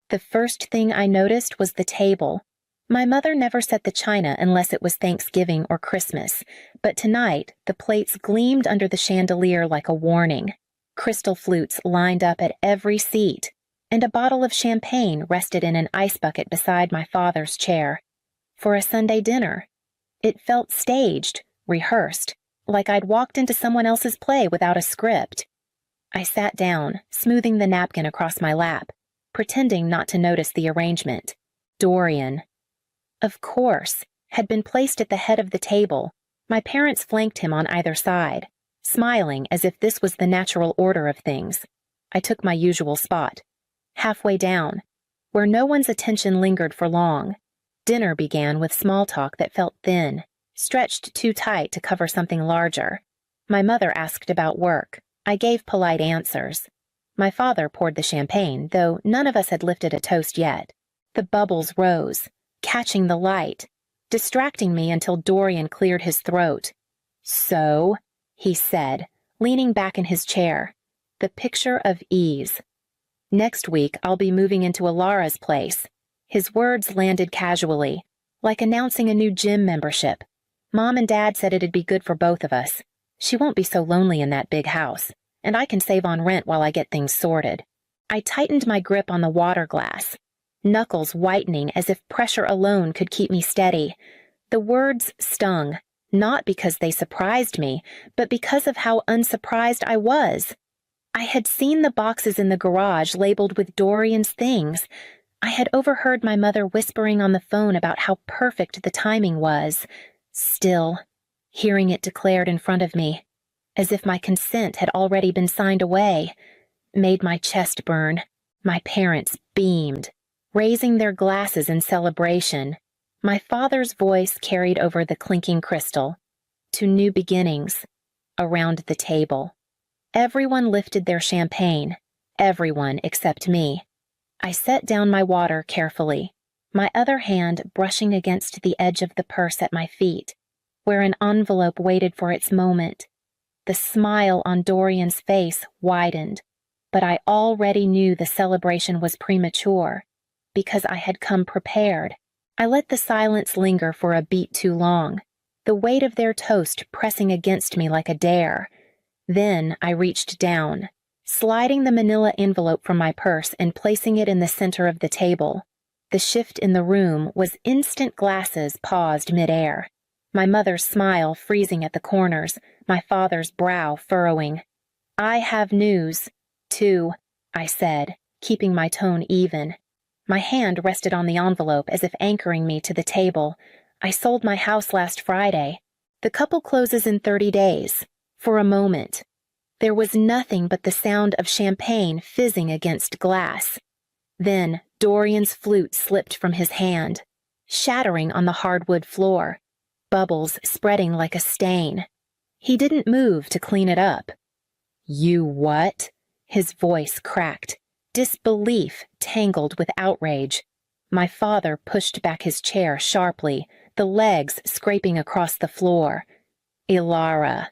The first thing I noticed was the table. My mother never set the china unless it was Thanksgiving or Christmas, but tonight the plates gleamed under the chandelier like a warning. Crystal flutes lined up at every seat, and a bottle of champagne rested in an ice bucket beside my father's chair. For a Sunday dinner. It felt staged, rehearsed, like I'd walked into someone else's play without a script. I sat down, smoothing the napkin across my lap, pretending not to notice the arrangement. Dorian, of course, had been placed at the head of the table. My parents flanked him on either side, smiling as if this was the natural order of things. I took my usual spot, halfway down, where no one's attention lingered for long. Dinner began with small talk that felt thin, stretched too tight to cover something larger. My mother asked about work. I gave polite answers. My father poured the champagne, though none of us had lifted a toast yet. The bubbles rose, catching the light, distracting me until Dorian cleared his throat. "So," he said, leaning back in his chair, the picture of ease. "Next week I'll be moving into Alara's place." His words landed casually, like announcing a new gym membership. Mom and Dad said it'd be good for both of us. She won't be so lonely in that big house, and I can save on rent while I get things sorted. I tightened my grip on the water glass, knuckles whitening as if pressure alone could keep me steady. The words stung, not because they surprised me, but because of how unsurprised I was. I had seen the boxes in the garage labeled with Dorian's things. I had overheard my mother whispering on the phone about how perfect the timing was. Still, hearing it declared in front of me, as if my consent had already been signed away, made my chest burn. My parents beamed, raising their glasses in celebration. My father's voice carried over the clinking crystal. To new beginnings. Around the table. Everyone lifted their champagne. Everyone except me. I set down my water carefully, my other hand brushing against the edge of the purse at my feet, where an envelope waited for its moment. The smile on Dorian's face widened, but I already knew the celebration was premature, because I had come prepared. I let the silence linger for a beat too long, the weight of their toast pressing against me like a dare. Then I reached down, sliding the manila envelope from my purse and placing it in the center of the table. The shift in the room was instant. Glasses paused midair, my mother's smile freezing at the corners, my father's brow furrowing. "I have news, too," I said, keeping my tone even. My hand rested on the envelope as if anchoring me to the table. "I sold my house last Friday. The couple closes in 30 days. For a moment, there was nothing but the sound of champagne fizzing against glass. Then Dorian's flute slipped from his hand, shattering on the hardwood floor, bubbles spreading like a stain. He didn't move to clean it up. "You what?" His voice cracked, disbelief tangled with outrage. My father pushed back his chair sharply, the legs scraping across the floor. "Ilara,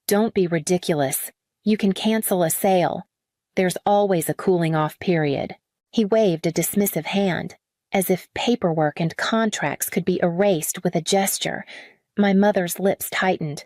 don't be ridiculous. You can cancel a sale. There's always a cooling-off period." He waved a dismissive hand, as if paperwork and contracts could be erased with a gesture. My mother's lips tightened.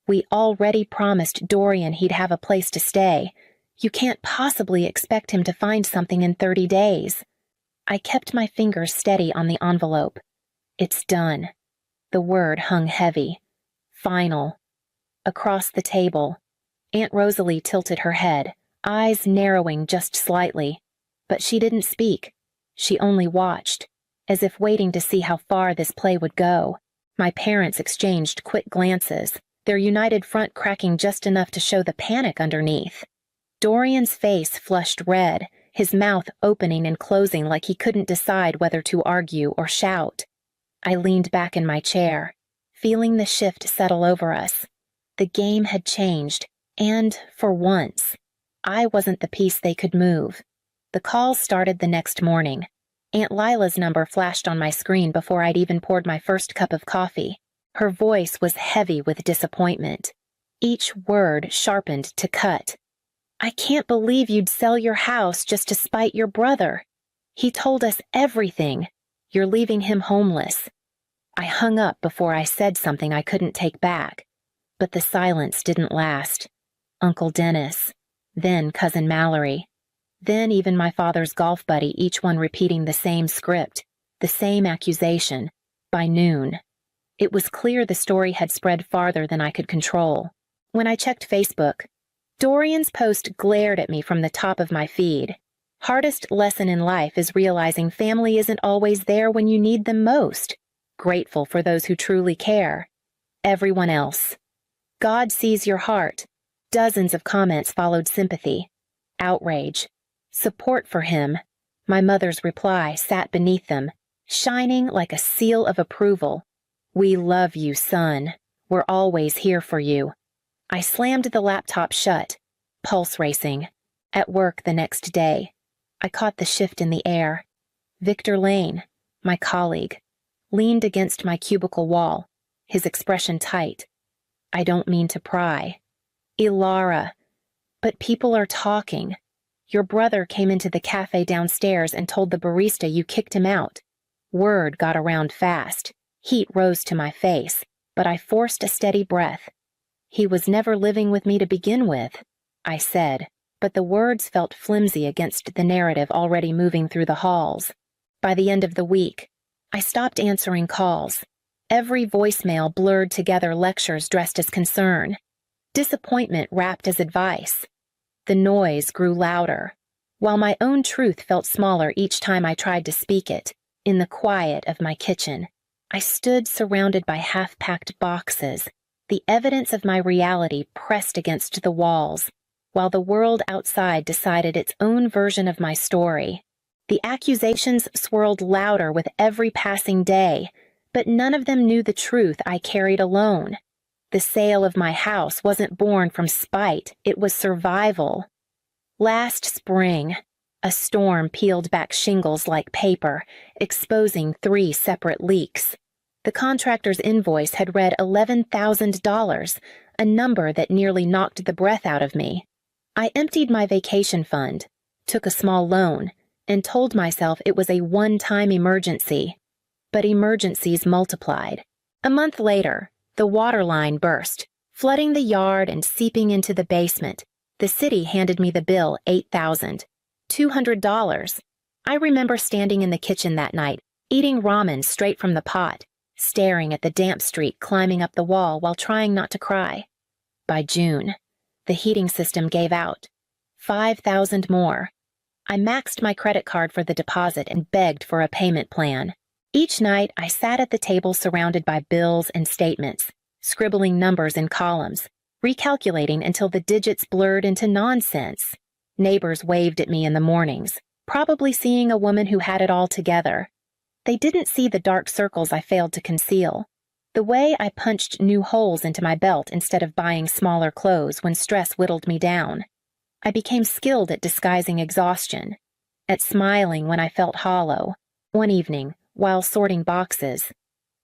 "We already promised Dorian he'd have a place to stay. You can't possibly expect him to find something in 30 days. I kept my fingers steady on the envelope. "It's done." The word hung heavy. Final. Across the table, Aunt Rosalie tilted her head, eyes narrowing just slightly. But she didn't speak. She only watched, as if waiting to see how far this play would go. My parents exchanged quick glances, their united front cracking just enough to show the panic underneath. Dorian's face flushed red, his mouth opening and closing like he couldn't decide whether to argue or shout. I leaned back in my chair, feeling the shift settle over us. The game had changed, and, for once, I wasn't the piece they could move. The call started the next morning. Aunt Lila's number flashed on my screen before I'd even poured my first cup of coffee. Her voice was heavy with disappointment, each word sharpened to cut. "I can't believe you'd sell your house just to spite your brother." He told us everything. You're leaving him homeless. I hung up before I said something I couldn't take back. But the silence didn't last. Uncle Dennis, then Cousin Mallory, then even my father's golf buddy, each one repeating the same script, the same accusation. By noon, it was clear the story had spread farther than I could control. When I checked Facebook, Dorian's post glared at me from the top of my feed. Hardest lesson in life is realizing family isn't always there when you need them most. Grateful for those who truly care. Everyone else. God sees your heart. Dozens of comments followed sympathy, outrage, support for him. My mother's reply sat beneath them, shining like a seal of approval. We love you, son. We're always here for you. I slammed the laptop shut, pulse racing. At work the next day, I caught the shift in the air. Victor Lane, my colleague, leaned against my cubicle wall, his expression tight. I don't mean to pry. Ilara, but people are talking. Your brother came into the cafe downstairs and told the barista you kicked him out. Word got around fast. Heat rose to my face, but I forced a steady breath. He was never living with me to begin with, I said, but the words felt flimsy against the narrative already moving through the halls. By the end of the week, I stopped answering calls. Every voicemail blurred together lectures dressed as concern. Disappointment wrapped as advice. The noise grew louder, while my own truth felt smaller each time I tried to speak it. In the quiet of my kitchen, I stood surrounded by half-packed boxes, the evidence of my reality pressed against the walls, while the world outside decided its own version of my story. The accusations swirled louder with every passing day, but none of them knew the truth I carried alone. The sale of my house wasn't born from spite, it was survival. Last spring, a storm peeled back shingles like paper, exposing 3 separate leaks. The contractor's invoice had read $11,000, a number that nearly knocked the breath out of me. I emptied my vacation fund, took a small loan, and told myself it was a one-time emergency. But emergencies multiplied. A month later, the water line burst, flooding the yard and seeping into the basement. The city handed me the bill, $8,200. I remember standing in the kitchen that night, eating ramen straight from the pot, staring at the damp streak climbing up the wall while trying not to cry. By June, the heating system gave out. $5,000 more. I maxed my credit card for the deposit and begged for a payment plan. Each night, I sat at the table surrounded by bills and statements, scribbling numbers in columns, recalculating until the digits blurred into nonsense. Neighbors waved at me in the mornings, probably seeing a woman who had it all together. They didn't see the dark circles I failed to conceal. The way I punched new holes into my belt instead of buying smaller clothes when stress whittled me down. I became skilled at disguising exhaustion, at smiling when I felt hollow. One evening, while sorting boxes,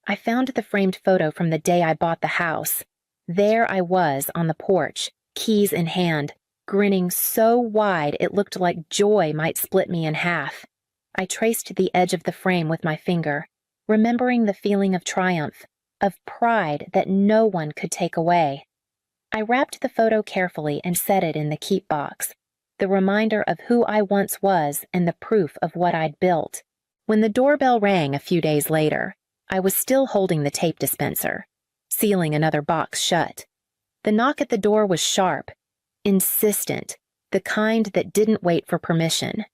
I found the framed photo from the day I bought the house. There I was on the porch, keys in hand, grinning so wide it looked like joy might split me in half. I traced the edge of the frame with my finger, remembering the feeling of triumph, of pride that no one could take away. I wrapped the photo carefully and set it in the keep box, the reminder of who I once was and the proof of what I'd built. When the doorbell rang a few days later, I was still holding the tape dispenser, sealing another box shut. The knock at the door was sharp, insistent, the kind that didn't wait for permission.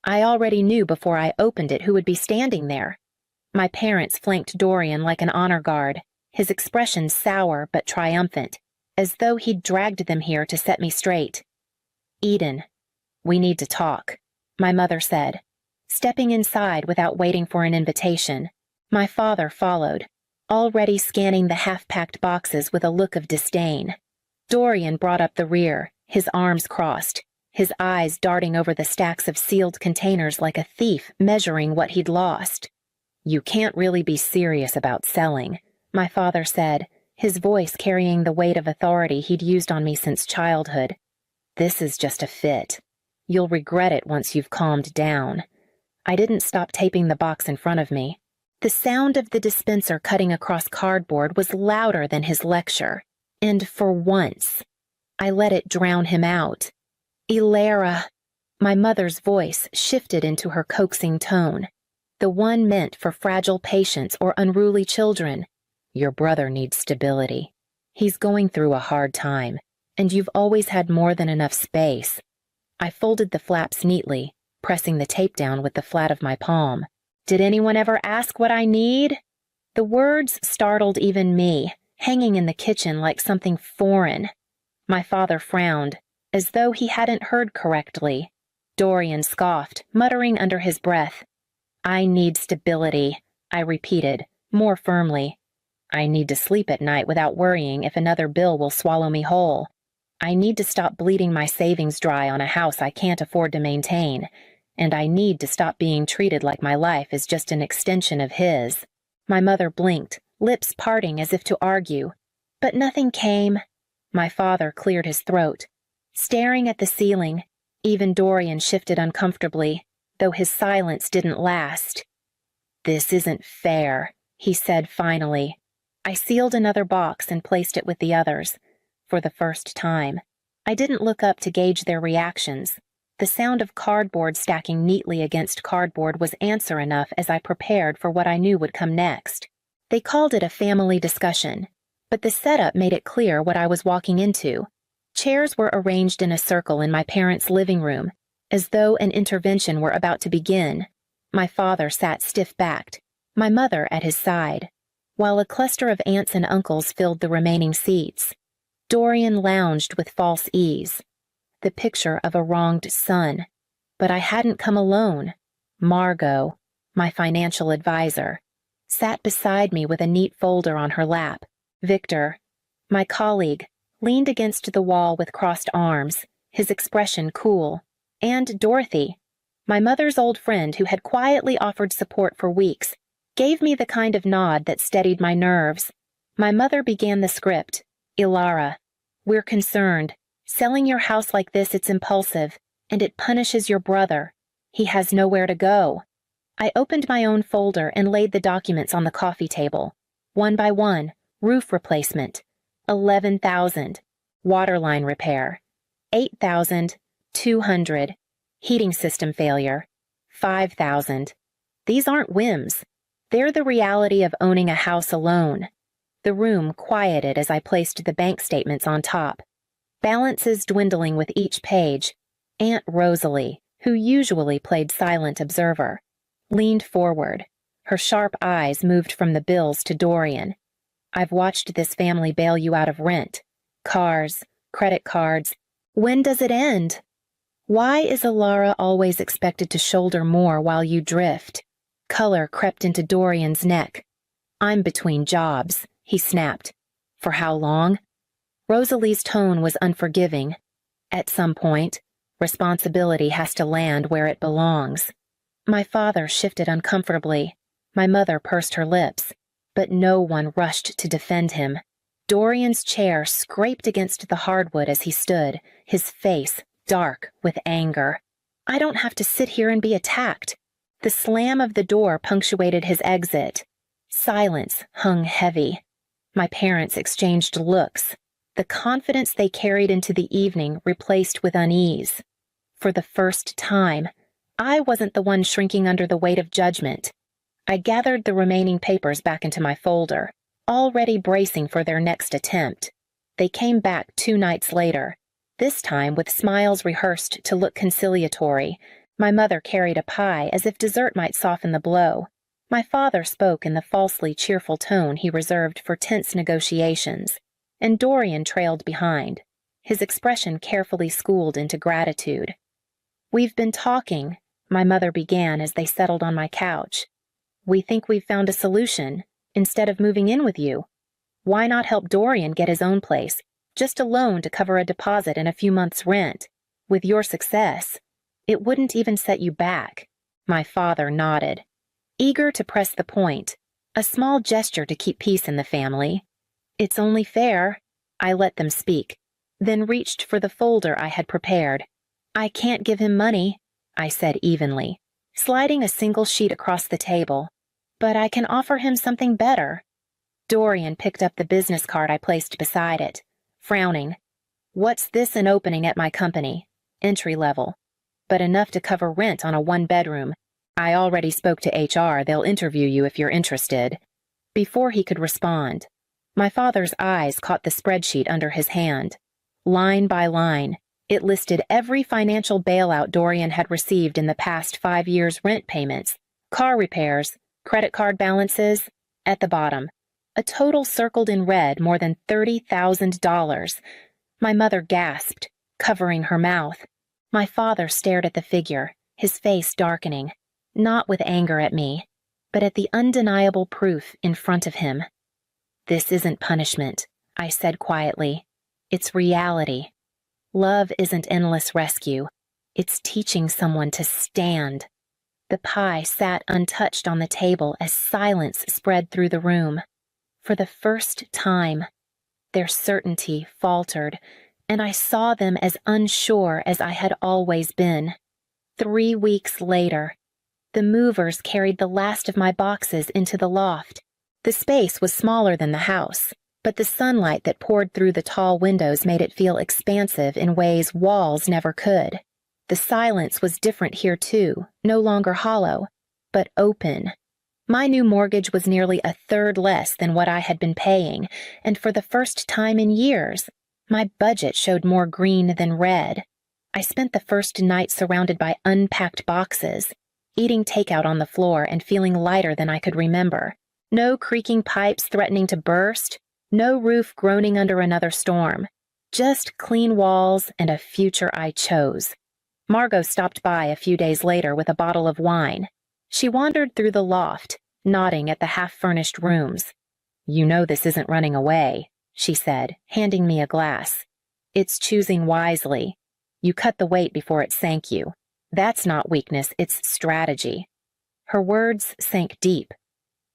I already knew before I opened it who would be standing there. My parents flanked Dorian like an honor guard, his expression sour but triumphant, as though he'd dragged them here to set me straight. "Eden, we need to talk," my mother said, stepping inside without waiting for an invitation. My father followed, already scanning the half-packed boxes with a look of disdain. Dorian brought up the rear, his arms crossed, his eyes darting over the stacks of sealed containers like a thief measuring what he'd lost. "You can't really be serious about selling," my father said, his voice carrying the weight of authority he'd used on me since childhood. "This is just a fit. You'll regret it once you've calmed down. I didn't stop taping the box in front of me. The sound of the dispenser cutting across cardboard was louder than his lecture, and for once, I let it drown him out. "Elara," my mother's voice shifted into her coaxing tone, the one meant for fragile patients or unruly children. "Your brother needs stability. He's going through a hard time, and you've always had more than enough space." I folded the flaps neatly, pressing the tape down with the flat of my palm. "Did anyone ever ask what I need?" The words startled even me, hanging in the kitchen like something foreign. My father frowned, as though he hadn't heard correctly. Dorian scoffed, muttering under his breath. "I need stability," I repeated, more firmly. "I need to sleep at night without worrying if another bill will swallow me whole. I need to stop bleeding my savings dry on a house I can't afford to maintain. And I need to stop being treated like my life is just an extension of his." My mother blinked, lips parting as if to argue. But nothing came. My father cleared his throat. Staring at the ceiling, even Dorian shifted uncomfortably, though his silence didn't last. "This isn't fair," he said finally. I sealed another box and placed it with the others. For the first time, I didn't look up to gauge their reactions. The sound of cardboard stacking neatly against cardboard was answer enough as I prepared for what I knew would come next. They called it a family discussion, but the setup made it clear what I was walking into. Chairs were arranged in a circle in my parents' living room, as though an intervention were about to begin. My father sat stiff-backed, my mother at his side, while a cluster of aunts and uncles filled the remaining seats. Dorian lounged with false ease, the picture of a wronged son. But I hadn't come alone. Margot, my financial advisor, sat beside me with a neat folder on her lap. Victor, my colleague, leaned against the wall with crossed arms, his expression cool. And Dorothy, my mother's old friend who had quietly offered support for weeks, gave me the kind of nod that steadied my nerves. My mother began the script. "Elara, we're concerned. Selling your house like this, it's impulsive, and it punishes your brother. He has nowhere to go." I opened my own folder and laid the documents on the coffee table. One by one, roof replacement, $11,000. Waterline repair, $8,200. Heating system failure, $5,000. These aren't whims. They're the reality of owning a house alone. The room quieted as I placed the bank statements on top. Balances dwindling with each page. Aunt Rosalie, who usually played silent observer, leaned forward. Her sharp eyes moved from the bills to Dorian. "I've watched this family bail you out of rent, cars, credit cards. When does it end? Why is Elara always expected to shoulder more while you drift?" Color crept into Dorian's neck. "I'm between jobs," he snapped. "For how long?" Rosalie's tone was unforgiving. "At some point, responsibility has to land where it belongs." My father shifted uncomfortably. My mother pursed her lips, but no one rushed to defend him. Dorian's chair scraped against the hardwood as he stood, his face dark with anger. "I don't have to sit here and be attacked." The slam of the door punctuated his exit. Silence hung heavy. My parents exchanged looks, the confidence they carried into the evening replaced with unease. For the first time, I wasn't the one shrinking under the weight of judgment. I gathered the remaining papers back into my folder, already bracing for their next attempt. They came back 2 nights later, this time with smiles rehearsed to look conciliatory. My mother carried a pie as if dessert might soften the blow. My father spoke in the falsely cheerful tone he reserved for tense negotiations, and Dorian trailed behind, his expression carefully schooled into gratitude. "We've been talking," my mother began as they settled on my couch. "We think we've found a solution, instead of moving in with you. Why not help Dorian get his own place, just a loan to cover a deposit and a few months' rent? With your success, it wouldn't even set you back." My father nodded, eager to press the point, a small gesture to keep peace in the family. "It's only fair." I let them speak, then reached for the folder I had prepared. "I can't give him money," I said evenly. sliding a single sheet across the table. But I can offer him something better. Dorian picked up the business card I placed beside it, frowning. What's this an opening at my company? Entry level. But enough to cover rent on a one-bedroom. I already spoke to HR. They'll interview you if you're interested. Before he could respond, my father's eyes caught the spreadsheet under his hand. Line by line, it listed every financial bailout Dorian had received in the past 5 years' rent payments, car repairs, credit card balances. At the bottom, a total circled in red more than $30,000. My mother gasped, covering her mouth. My father stared at the figure, his face darkening, not with anger at me, but at the undeniable proof in front of him. This isn't punishment, I said quietly. It's reality. Love isn't endless rescue. It's teaching someone to stand. The pie sat untouched on the table as silence spread through the room. For the first time, their certainty faltered, and I saw them as unsure as I had always been. 3 weeks later, the movers carried the last of my boxes into the loft. The space was smaller than the house, but the sunlight that poured through the tall windows made it feel expansive in ways walls never could. The silence was different here too, no longer hollow, but open. My new mortgage was nearly a third less than what I had been paying, and for the first time in years, my budget showed more green than red. I spent the first night surrounded by unpacked boxes, eating takeout on the floor and feeling lighter than I could remember. No creaking pipes threatening to burst, no roof groaning under another storm. Just clean walls and a future I chose. Margot stopped by a few days later with a bottle of wine. She wandered through the loft, nodding at the half-furnished rooms. "You know this isn't running away," she said, handing me a glass. "It's choosing wisely. You cut the weight before it sank you. That's not weakness, it's strategy." Her words sank deep,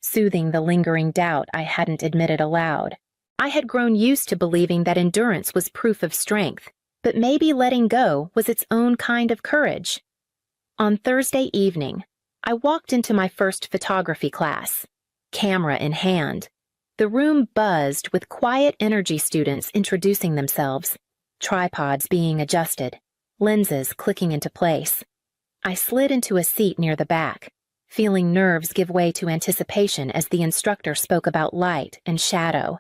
soothing the lingering doubt I hadn't admitted aloud. I had grown used to believing that endurance was proof of strength, but maybe letting go was its own kind of courage. On Thursday evening, I walked into my first photography class, camera in hand. The room buzzed with quiet energy students introducing themselves, tripods being adjusted, lenses clicking into place. I slid into a seat near the back, feeling nerves give way to anticipation as the instructor spoke about light and shadow,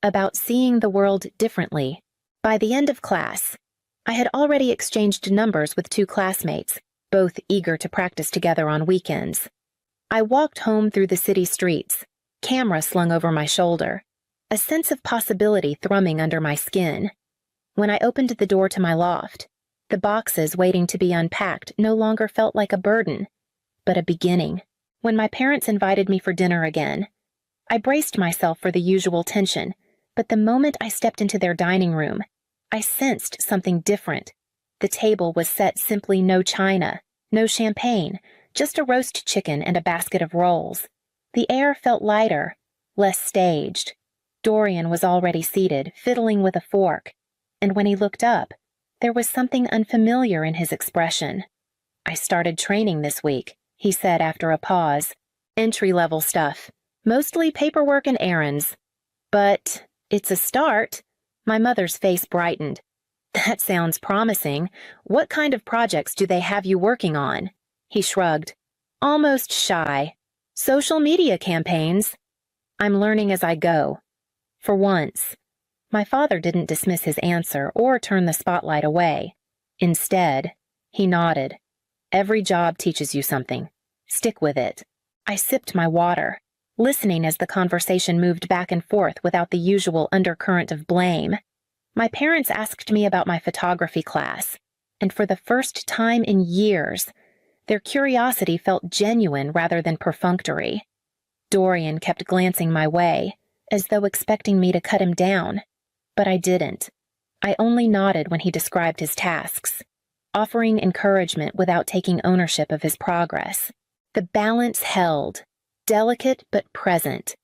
about seeing the world differently. By the end of class, I had already exchanged numbers with 2 classmates, both eager to practice together on weekends. I walked home through the city streets, camera slung over my shoulder, a sense of possibility thrumming under my skin. When I opened the door to my loft, the boxes waiting to be unpacked no longer felt like a burden, but a beginning. When my parents invited me for dinner again, I braced myself for the usual tension, but the moment I stepped into their dining room, I sensed something different. The table was set simply no china, no champagne, just a roast chicken and a basket of rolls. The air felt lighter, less staged. Dorian was already seated, fiddling with a fork, and when he looked up, there was something unfamiliar in his expression. "I started training this week," he said after a pause. "Entry-level stuff, mostly paperwork and errands. But it's a start." My mother's face brightened. "That sounds promising. What kind of projects do they have you working on?" He shrugged, almost shy. "Social media campaigns. I'm learning as I go." For once, my father didn't dismiss his answer or turn the spotlight away. Instead, he nodded. "Every job teaches you something. Stick with it." I sipped my water, listening as the conversation moved back and forth without the usual undercurrent of blame. My parents asked me about my photography class, and for the first time in years, their curiosity felt genuine rather than perfunctory. Dorian kept glancing my way, as though expecting me to cut him down, but I didn't. I only nodded when he described his tasks, offering encouragement without taking ownership of his progress. The balance held, delicate but present,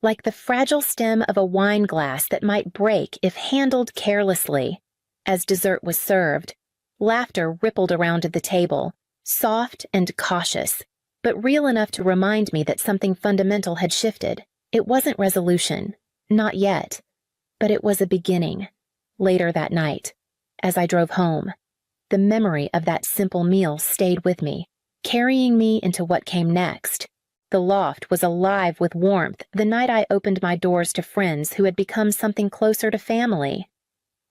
like the fragile stem of a wine glass that might break if handled carelessly. As dessert was served, laughter rippled around the table, soft and cautious, but real enough to remind me that something fundamental had shifted. It wasn't resolution, not yet, but it was a beginning. Later that night, as I drove home, the memory of that simple meal stayed with me, carrying me into what came next. The loft was alive with warmth the night I opened my doors to friends who had become something closer to family.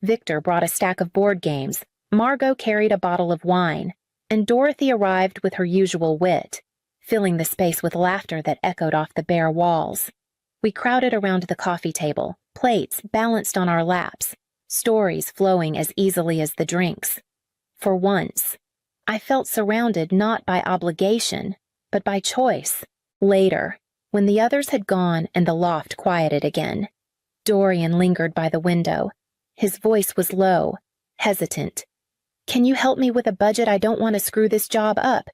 Victor brought a stack of board games, Margot carried a bottle of wine, and Dorothy arrived with her usual wit, filling the space with laughter that echoed off the bare walls. We crowded around the coffee table, plates balanced on our laps, stories flowing as easily as the drinks. For once, I felt surrounded not by obligation, but by choice. Later, when the others had gone and the loft quieted again, Dorian lingered by the window. His voice was low, hesitant. "Can you help me with a budget? I don't want to screw this job up."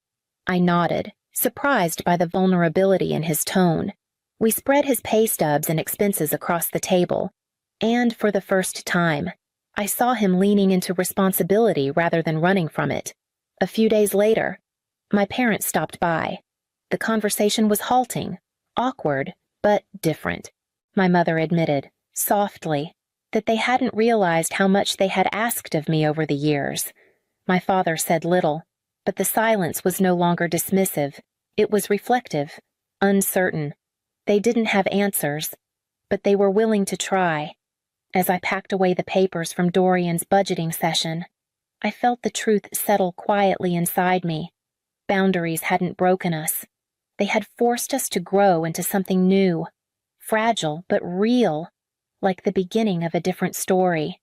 I nodded, surprised by the vulnerability in his tone. We spread his pay stubs and expenses across the table, and for the first time, I saw him leaning into responsibility rather than running from it. A few days later, my parents stopped by. The conversation was halting, awkward, but different. My mother admitted, softly, that they hadn't realized how much they had asked of me over the years. My father said little, but the silence was no longer dismissive. It was reflective, uncertain. They didn't have answers, but they were willing to try. As I packed away the papers from Dorian's budgeting session, I felt the truth settle quietly inside me. Boundaries hadn't broken us. They had forced us to grow into something new, fragile but real, like the beginning of a different story.